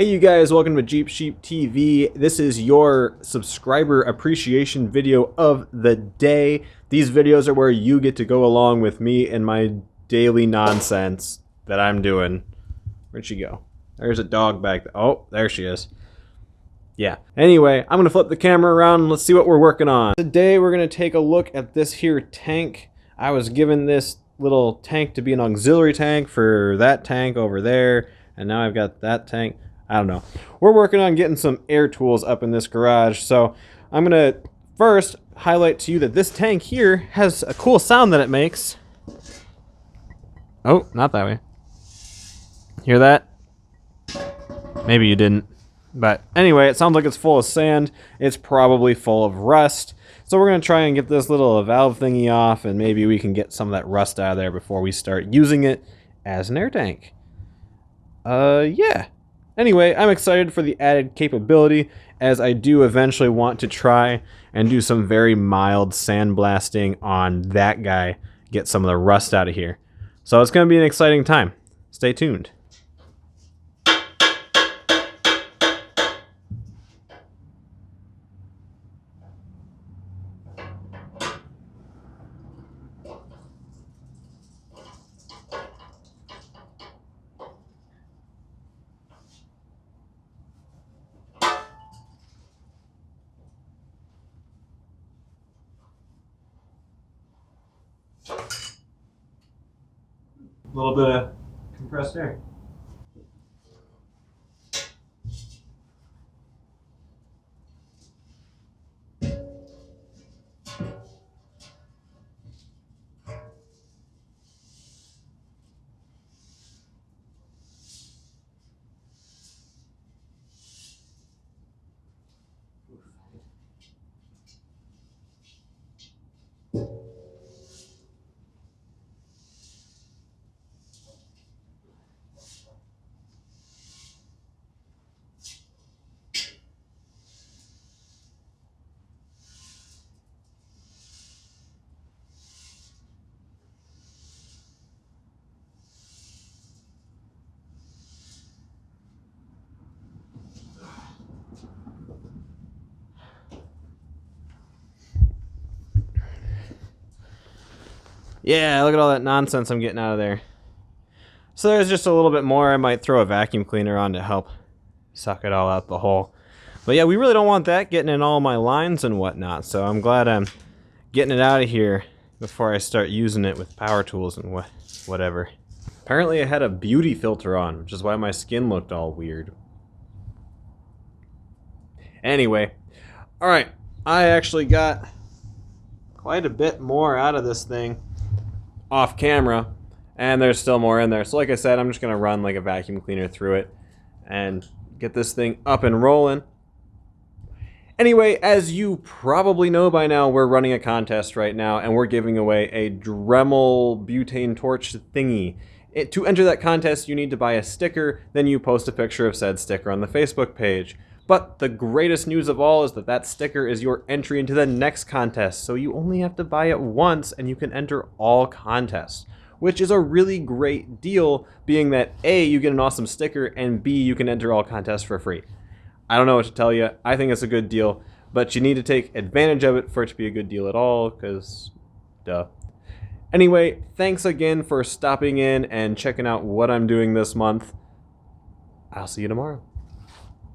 Hey you guys, welcome to Jeep Sheep TV. This is your subscriber appreciation video of the day. These videos are where you get to go along with me and my daily nonsense that I'm doing. Where'd she go? There's a dog back there. Oh, there she is. Yeah. Anyway, I'm gonna flip the camera around and let's see what we're working on. Today we're gonna take a look at this here tank. I was given this little tank to be an auxiliary tank for that tank over there, and now I've got that tank. I don't know. We're working on getting some air tools up in this garage, so I'm gonna first highlight to you that this tank here has a cool sound that it makes. Oh, not that way. Hear that? Maybe you didn't. But anyway, it sounds like it's full of sand. It's probably full of rust. So we're gonna try and get this little valve thingy off, and maybe we can get some of that rust out of there before we start using it as an air tank. Yeah. Anyway, I'm excited for the added capability, as I do eventually want to try and do some very mild sandblasting on that guy, get some of the rust out of here. So it's going to be an exciting time. Stay tuned. A little bit of compressed air. Yeah, look at all that nonsense I'm getting out of there. So there's just a little bit more. I might throw a vacuum cleaner on to help suck it all out the hole. But yeah, we really don't want that getting in all my lines and whatnot. So I'm glad I'm getting it out of here before I start using it with power tools and whatever. Apparently I had a beauty filter on, which is why my skin looked all weird. Anyway, alright, I actually got quite a bit more out of this thing off camera, and there's still more in there. So like I said, I'm just gonna run like a vacuum cleaner through it and get this thing up and rolling. Anyway, as you probably know by now, we're running a contest right now, and we're giving away a Dremel butane torch thingy. To enter that contest, you need to buy a sticker, then you post a picture of said sticker on the Facebook page. But the greatest news of all is that that sticker is your entry into the next contest, so you only have to buy it once and you can enter all contests, which is a really great deal, being that A, you get an awesome sticker, and B, you can enter all contests for free. I don't know what to tell you. I think it's a good deal, but you need to take advantage of it for it to be a good deal at all, because duh. Anyway, thanks again for stopping in and checking out what I'm doing this month. I'll see you tomorrow.